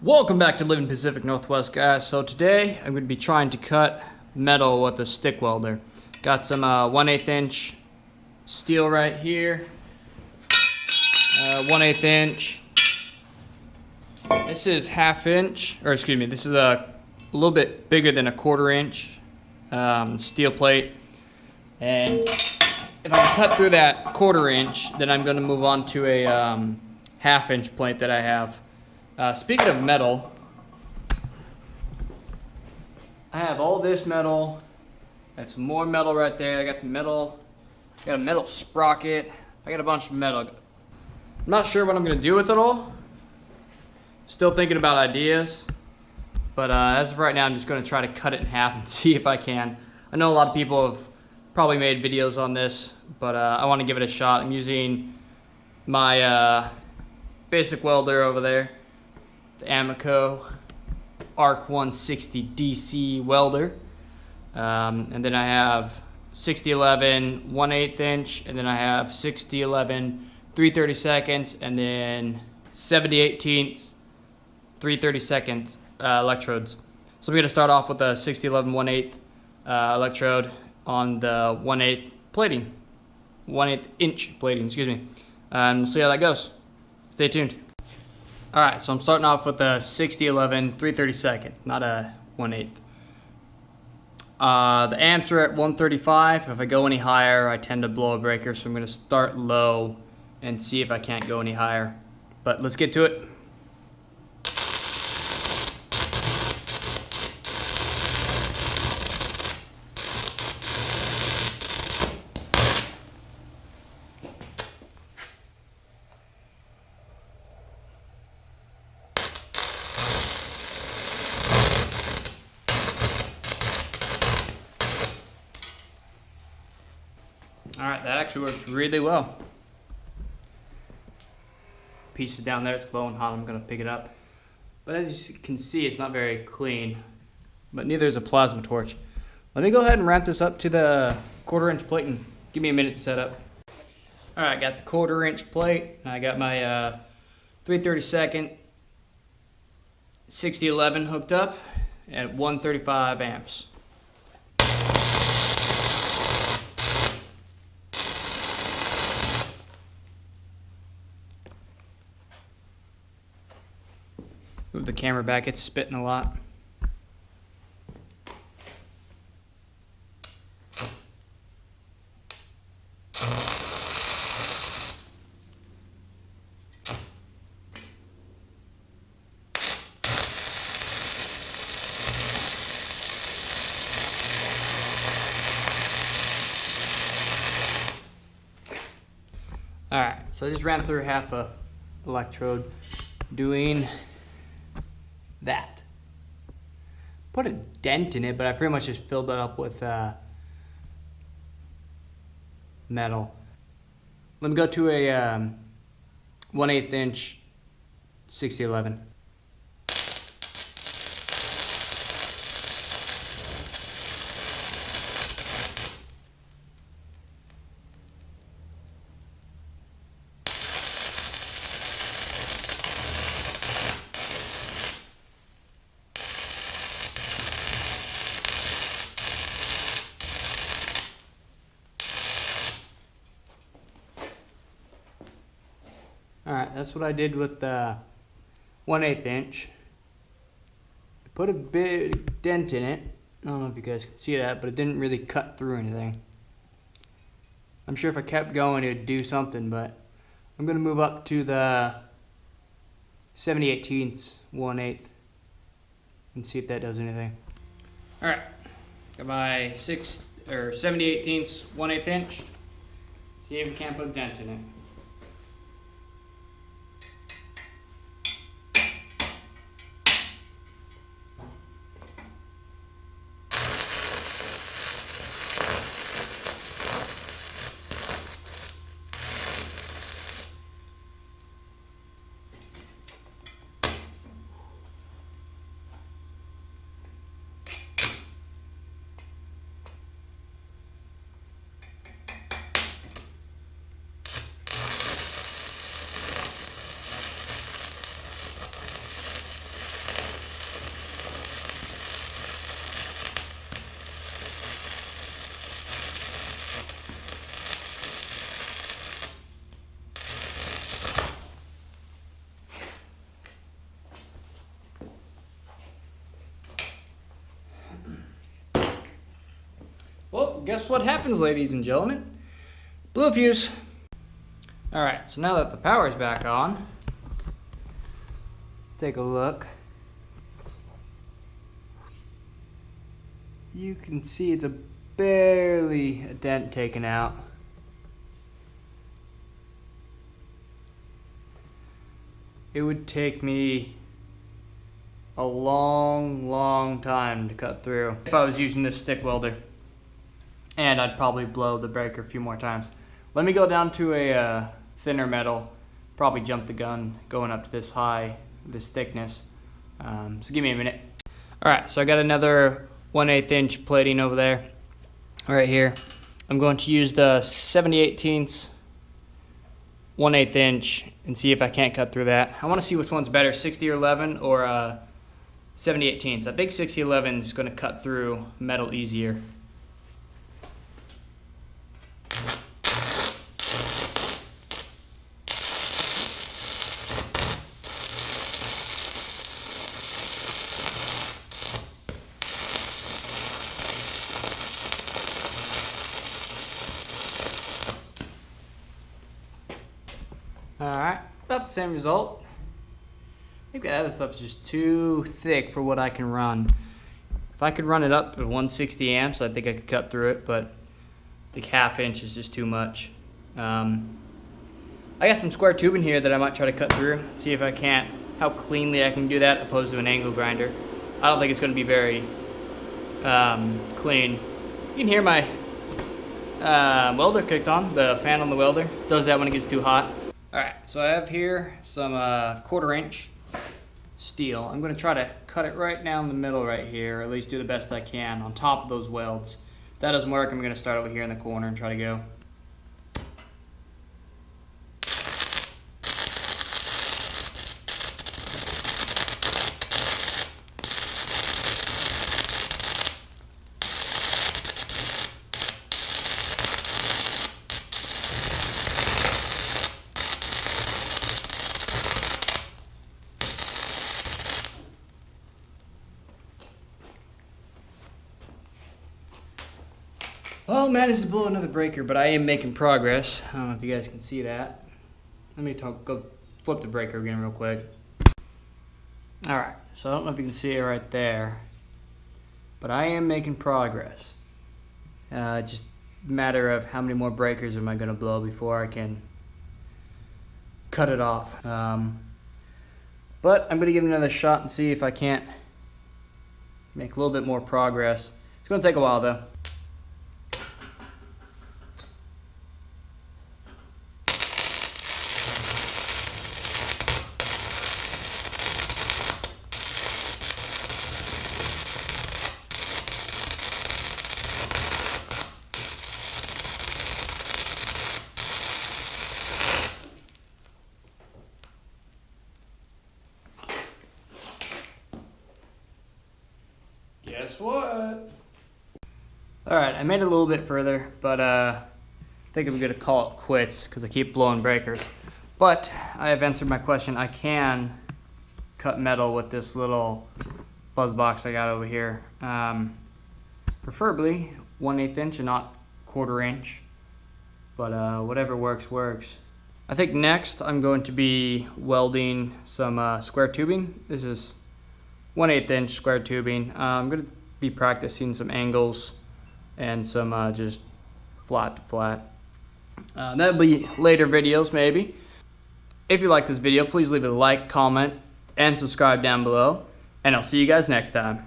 Welcome back to Living Pacific Northwest, guys. So today I'm going to be trying to cut metal with a stick welder. Got some 1/8 inch steel right here. 1/8 inch. This is half inch, or excuse me, this is a little bit bigger than a 1/4 inch steel plate. And if I can cut through that 1/4 inch, then I'm going to move on to a half inch plate that I have. Speaking of metal, I have all this metal. I have some more metal right there. I got some metal. I got a metal sprocket. I got a bunch of metal. I'm not sure what I'm going to do with it all. Still thinking about ideas. But as of right now, I'm just going to try to cut it in half and see if I can. I know a lot of people have probably made videos on this, but I want to give it a shot. I'm using my basic welder over there. The Amico Arc 160 DC welder, and then I have 6011 1/8 inch, and then I have 6011 3/32, and then 70/18 3/32 electrodes. So we're gonna start off with a 6011 1/8 electrode on the 1/8 plating, 1/8 inch plating, excuse me, and we'll see how that goes. Stay tuned. Alright, so I'm starting off with a 6011 3/32, not a 1/8. The amps are at 135. If I go any higher, I tend to blow a breaker, so I'm going to start low and see if I can't go any higher. But let's get to it. Alright, that actually worked really well. Pieces down there, it's glowing hot, I'm going to pick it up. But as you can see, it's not very clean. But neither is a plasma torch. Let me go ahead and ramp this up to the 1/4 inch plate and give me a minute to set up. Alright, I got the 1/4 inch plate. I got my 3/32 6011 hooked up at 135 amps. Move the camera back, it's spitting a lot. Alright, so I just ran through half a electrode doing that. Put a dent in it, but I pretty much just filled it up with metal. Let me go to a 1/8 inch 6011. Alright, that's what I did with the 1/8 inch. Put a big dent in it. I don't know if you guys can see that, but it didn't really cut through anything. I'm sure if I kept going, it would do something, but I'm going to move up to the 70/18 1/8 and see if that does anything. Alright, got my 70/18 1/8 inch. See if we can't put a dent in it. Well, guess what happens, ladies and gentlemen? Blew a fuse. Alright, so now that the power's back on, let's take a look. You can see it's barely a dent taken out. It would take me a long time to cut through if I was using this stick welder. And I'd probably blow the breaker a few more times. Let me go down to a thinner metal, probably jump the gun going up to this high, this thickness. So give me a minute. Alright, so I got another 1/8 inch plating over there, right here. I'm going to use the 70/18 1/8 inch and see if I can't cut through that. I want to see which one's better, 60/11 or 70/18. I think 60/11 is going to cut through metal easier. Alright, about the same result. I think the other stuff is just too thick for what I can run. If I could run it up at 160 amps, I think I could cut through it, but I think 1/2 inch is just too much. I got some square tubing here that I might try to cut through, see if I can't, how cleanly I can do that opposed to an angle grinder. I don't think it's going to be very clean. You can hear my welder kicked on, the fan on the welder. Does that when it gets too hot. Alright, so I have here some 1/4 inch steel. I'm going to try to cut it right down the middle right here, or at least do the best I can on top of those welds. If that doesn't work, I'm going to start over here in the corner and try to go. Well, managed to blow another breaker, but I am making progress. I don't know if you guys can see that. Let me go flip the breaker again real quick. Alright, so I don't know if you can see it right there, but I am making progress. Just a matter of how many more breakers am I going to blow before I can cut it off. But I'm going to give it another shot and see if I can't make a little bit more progress. It's going to take a while though. Guess what? Alright, I made it a little bit further, but I think I'm going to call it quits because I keep blowing breakers. But I have answered my question. I can cut metal with this little buzz box I got over here. Preferably 1/8 inch and not 1/4 inch. But whatever works, works. I think next I'm going to be welding some square tubing. This is 1/8 inch square tubing. I'm going to be practicing some angles and some just flat to flat. That'll be later videos maybe. If you like this video, please leave a like, comment, and subscribe down below. And I'll see you guys next time.